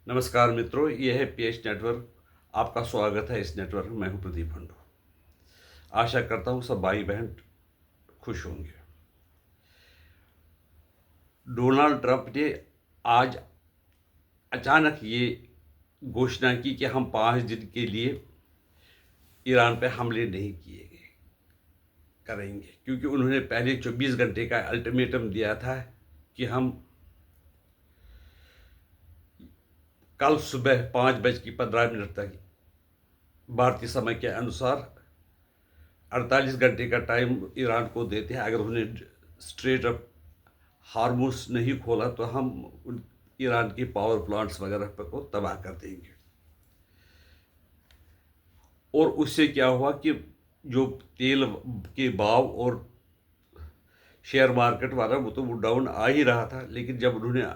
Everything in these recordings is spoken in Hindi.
नमस्कार मित्रों, ये है पीएच नेटवर्क। आपका स्वागत है इस नेटवर्क में। मैं हूं प्रदीप भंडू। आशा करता हूं सब भाई बहन खुश होंगे। डोनाल्ड ट्रंप ने आज अचानक ये घोषणा की कि हम 5 दिन के लिए ईरान पे हमले नहीं किए गए करेंगे, क्योंकि उन्होंने पहले 24 घंटे का अल्टीमेटम दिया था कि हम कल सुबह 5:15 तक भारतीय समय के अनुसार 48 घंटे का टाइम ईरान को देते हैं। अगर उन्हें स्ट्रेट ऑफ हार्मोस नहीं खोला तो हम ईरान की पावर प्लांट्स वगैरह को तबाह कर देंगे। और उससे क्या हुआ कि जो तेल के भाव और शेयर मार्केट वाला वो डाउन आ ही रहा था, लेकिन जब उन्होंने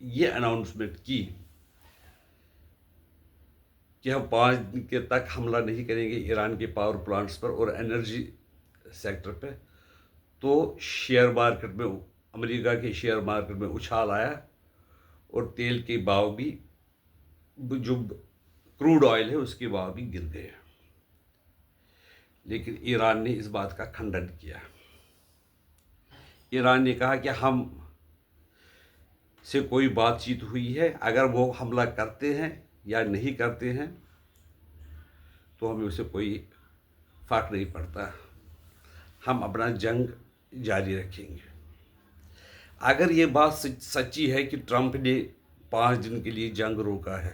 ये अनाउंसमेंट की कि हम 5 दिन के तक हमला नहीं करेंगे ईरान के पावर प्लांट्स पर और एनर्जी सेक्टर पे, तो शेयर मार्केट में, अमेरिका के शेयर मार्केट में उछाल आया और तेल के भाव भी, जो क्रूड ऑयल है उसके भाव भी गिर गए। लेकिन ईरान ने इस बात का खंडन किया। ईरान ने कहा कि हम से कोई बातचीत हुई है, अगर वो हमला करते हैं या नहीं करते हैं तो हमें उससे कोई फर्क नहीं पड़ता, हम अपना जंग जारी रखेंगे। अगर ये बात सच्ची है कि ट्रंप ने 5 दिन के लिए जंग रोका है,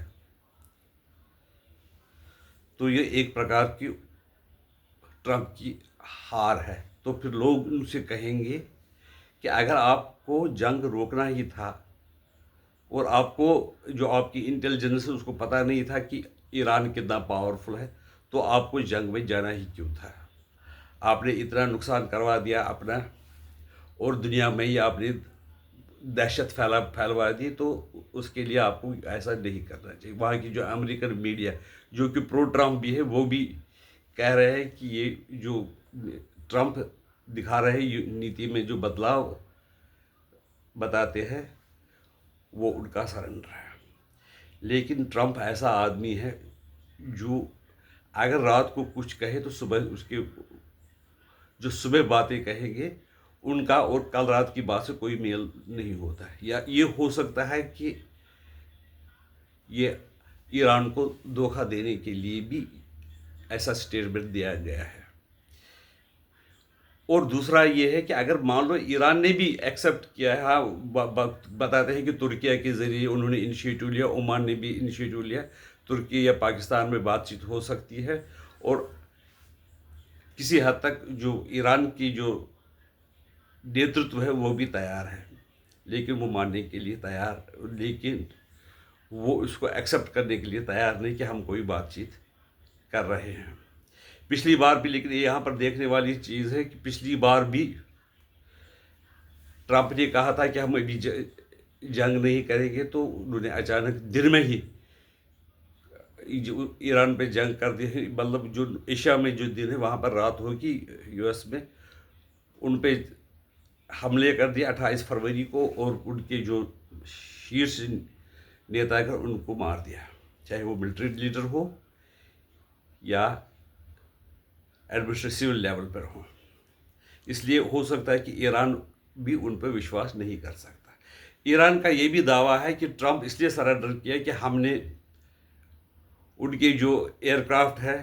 तो ये एक प्रकार की ट्रंप की हार है। तो फिर लोग उनसे कहेंगे कि अगर आपको जंग रोकना ही था और आपको, जो आपकी इंटेलिजेंस है उसको पता नहीं था कि ईरान कितना पावरफुल है, तो आपको जंग में जाना ही क्यों था? आपने इतना नुकसान करवा दिया अपना, और दुनिया में ही आपने दहशत फैलवा दी, तो उसके लिए आपको ऐसा नहीं करना चाहिए। वहाँ की जो अमेरिकन मीडिया, जो कि प्रो ट्रम्प भी है, वो भी कह रहे हैं कि ये जो ट्रंप दिखा रहे हैं नीति में जो बदलाव बताते हैं, वो उनका सरेंडर है। लेकिन ट्रंप ऐसा आदमी है जो अगर रात को कुछ कहे तो सुबह उसके जो सुबह बातें कहेंगे उनका और कल रात की बात से कोई मेल नहीं होता है। या ये हो सकता है कि ये ईरान को धोखा देने के लिए भी ऐसा स्टेटमेंट दिया गया है। और दूसरा ये है कि अगर मान लो ईरान ने भी एक्सेप्ट किया है, हाँ, बताते हैं कि तुर्की के ज़रिए उन्होंने इनिशिएटिव लिया, ओमान ने भी इनिशिएटिव लिया, तुर्की या पाकिस्तान में बातचीत हो सकती है और किसी हद तक जो ईरान की जो नेतृत्व है वो भी तैयार है, लेकिन वो मानने के लिए तैयार, लेकिन वो इसको एक्सेप्ट करने के लिए तैयार नहीं कि हम कोई बातचीत कर रहे हैं। पिछली बार भी, लेकिन यहाँ पर देखने वाली चीज़ है कि पिछली बार भी ट्रंप ने कहा था कि हम अभी जंग नहीं करेंगे, तो उन्होंने अचानक दिन में ही जो ईरान पे जंग कर दी है। मतलब जो एशिया में जो दिन है वहाँ पर रात होगी, यूएस में उन पे हमले कर दिए 28 फरवरी को, और उनके जो शीर्ष नेता है उनको मार दिया, चाहे वो मिलिट्री लीडर हो या एडमिनिस्ट्रेटिव लेवल पर हो। इसलिए हो सकता है कि ईरान भी उन पर विश्वास नहीं कर सकता। ईरान का ये भी दावा है कि ट्रंप इसलिए सरेंडर किया कि हमने उनके जो एयरक्राफ्ट है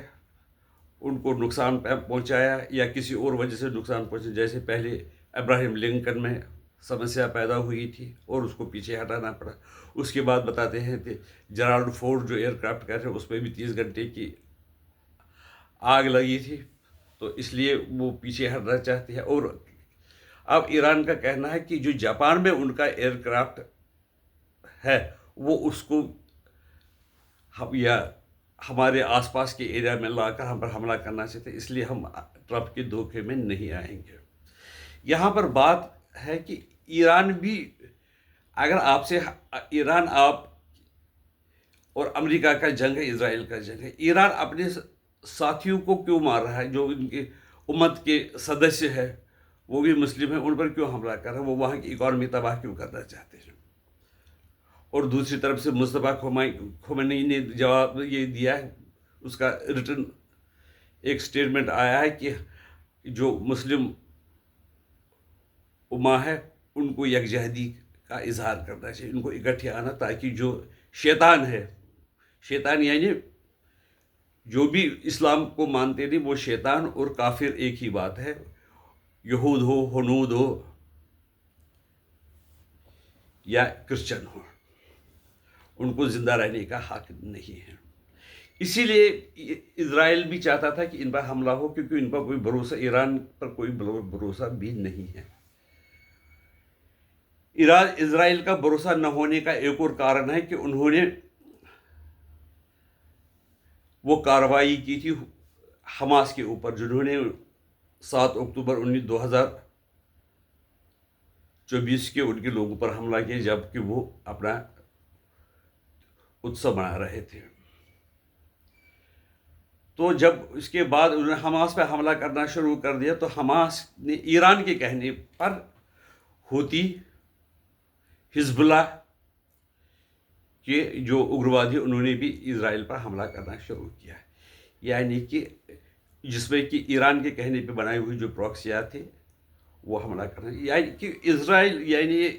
उनको नुकसान पहुंचाया या किसी और वजह से नुकसान पहुंचा। जैसे पहले अब्राहम लिंकन में समस्या पैदा हुई थी और उसको पीछे हटाना पड़ा। उसके बाद बताते हैं कि जेराल्ड फोर्ड जो एयरक्राफ्ट कर रहे हैं उसमें भी 30 घंटे की आग लगी थी, तो इसलिए वो पीछे हटना चाहते हैं। और अब ईरान का कहना है कि जो जापान में उनका एयरक्राफ्ट है वो उसको हम या हमारे आसपास के एरिया में लाकर हम पर हमला करना चाहते, इसलिए हम ट्रंप के धोखे में नहीं आएंगे। यहाँ पर बात है कि ईरान भी, अगर आपसे ईरान, आप और अमेरिका का जंग है, इजराइल का जंग है, ईरान अपने साथियों को क्यों मार रहा है? जो इनके उम्मत के सदस्य है वो भी मुस्लिम है, उन पर क्यों हमला कर रहा है? वो वहाँ की इकॉनमी तबाह क्यों करना चाहते हैं? और दूसरी तरफ से मुस्तफ़ा खोमेनी ने जवाब ये दिया है, उसका रिटर्न एक स्टेटमेंट आया है कि जो मुस्लिम उम्मा है उनको यकजहती का इजहार करना चाहिए, उनको इकट्ठे आना, ताकि जो शैतान है, शैतान यानी जो भी इस्लाम को मानते नहीं, वो शैतान और काफिर एक ही बात है, यहूद हो, हनूद हो या क्रिश्चियन हो, उनको जिंदा रहने का हक नहीं है। इसीलिए इजराइल भी चाहता था कि इन पर हमला हो, क्योंकि इन पर कोई भरोसा, ईरान पर कोई भरोसा भी नहीं है। इजराइल का भरोसा न होने का एक और कारण है कि उन्होंने वो कार्रवाई की थी हमास के ऊपर, जिन्होंने 7 अक्टूबर 2024 के उनके लोगों पर हमला किया, जबकि वो अपना उत्सव मना रहे थे। तो जब इसके बाद उन्होंने हमास पर हमला करना शुरू कर दिया, तो हमास ने ईरान के कहने पर हूती, हिजबुल्लाह के जो उग्रवादी, उन्होंने भी इजराइल पर हमला करना शुरू किया। यानी कि जिसमें कि ईरान के कहने पे बनाई हुई जो प्रॉक्सियाँ थे वो हमला करना, यानी कि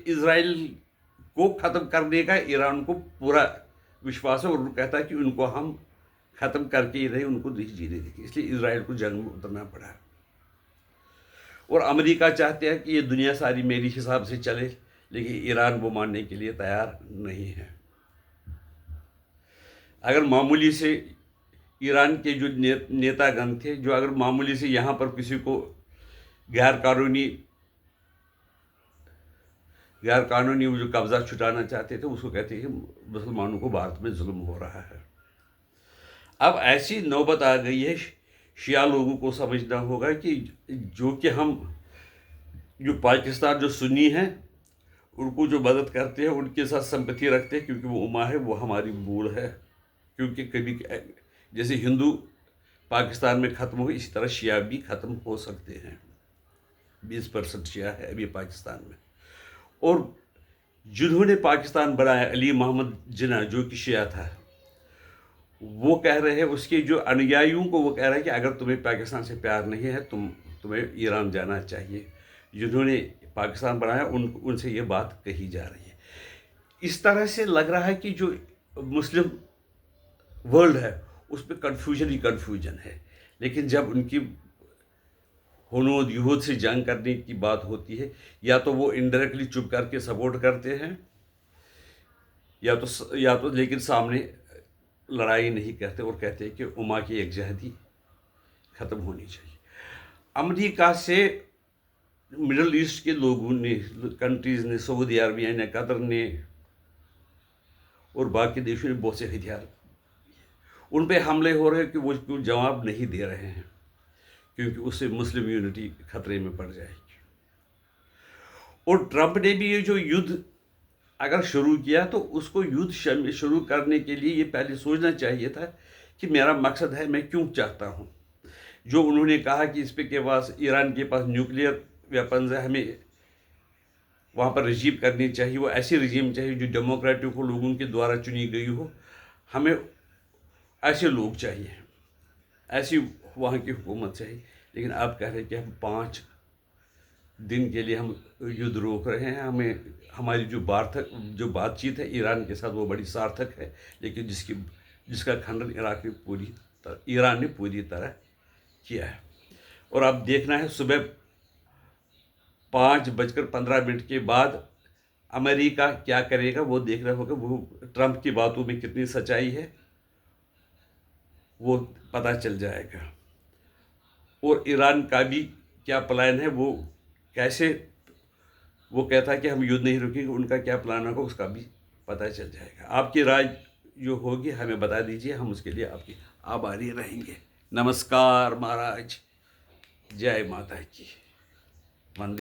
इजराइल को ख़त्म करने का ईरान को पूरा विश्वास है, और कहता है कि उनको हम ख़त्म करके ही रहे, उनको नहीं जीने देंगे। इसलिए इजराइल को जंग में उतरना पड़ा। और अमेरिका चाहते हैं कि ये दुनिया सारी मेरी हिसाब से चले, लेकिन ईरान वो मानने के लिए तैयार नहीं है। अगर मामूली से ईरान के जो नेतागण थे, जो अगर मामूली से यहाँ पर किसी को गैर कानूनी जो कब्जा छुटाना चाहते थे, उसको कहते हैं कि मुसलमानों को भारत में जुल्म हो रहा है। अब ऐसी नौबत आ गई है, शिया लोगों को समझना होगा कि जो पाकिस्तान जो सुन्नी हैं, उनको जो मदद करते हैं, उनके साथ संपत्ति रखते हैं, क्योंकि वो उम्मा है, वो हमारी मूल है। क्योंकि कभी जैसे हिंदू पाकिस्तान में ख़त्म हुए, इसी तरह शिया भी ख़त्म हो सकते हैं। 20% शिया है अभी पाकिस्तान में। और जिन्होंने पाकिस्तान बनाया, अली मोहम्मद जिन्ना जो कि शिया था, वो कह रहे हैं, उसके जो अनुयायियों को वो कह रहे हैं कि अगर तुम्हें पाकिस्तान से प्यार नहीं है, तुम्हें ईरान जाना चाहिए। जिन्होंने पाकिस्तान बनाया उनसे ये बात कही जा रही है। इस तरह से लग रहा है कि जो मुस्लिम वर्ल्ड है उस पर कन्फ्यूजन ही कन्फ्यूजन है। लेकिन जब उनकी हुनूद यहूद से जंग करने की बात होती है, या तो वो इनडायरेक्टली चुप करके सपोर्ट करते हैं, या तो लेकिन सामने लड़ाई नहीं करते और कहते हैं कि उम्मा की यकजहती ख़त्म होनी चाहिए। अमेरिका से मिडल ईस्ट के लोगों ने, कंट्रीज़ ने, सऊदी अरबिया ने, कतर ने और बाकी देशों ने बहुत से हथियार, उन पे हमले हो रहे हैं कि वो क्यों जवाब नहीं दे रहे हैं, क्योंकि उससे मुस्लिम यूनिटी खतरे में पड़ जाएगी। और ट्रंप ने भी ये जो युद्ध अगर शुरू किया, तो उसको युद्ध शुरू करने के लिए ये पहले सोचना चाहिए था कि मेरा मकसद है, मैं क्यों चाहता हूँ। जो उन्होंने कहा कि इस पे के पास, ईरान के पास न्यूक्लियर वेपन्स है, हमें वहाँ पर रिजीव करनी चाहिए, वो ऐसी रिजीम चाहिए जो डेमोक्रेटिक हो, लोगों के द्वारा चुनी गई हो, हमें ऐसे लोग चाहिए, ऐसी वहाँ की हुकूमत चाहिए। लेकिन आप कह रहे हैं कि हम 5 दिन के लिए हम युद्ध रोक रहे हैं, हमारी जो बातचीत है ईरान के साथ वो बड़ी सार्थक है, लेकिन जिसका खंडन ईरान ने पूरी तरह किया है। और अब देखना है सुबह 5:15 के बाद अमेरिका क्या करेगा, वो देखना होगा। वो ट्रंप की बातों में कितनी सच्चाई है वो पता चल जाएगा। और ईरान का भी क्या प्लान है, वो कहता है कि हम युद्ध नहीं रोकेंगे, उनका क्या प्लान होगा उसका भी पता चल जाएगा। आपकी राय जो होगी हमें बता दीजिए, हम उसके लिए आपकी आभारी रहेंगे। नमस्कार महाराज, जय माता की। वंदे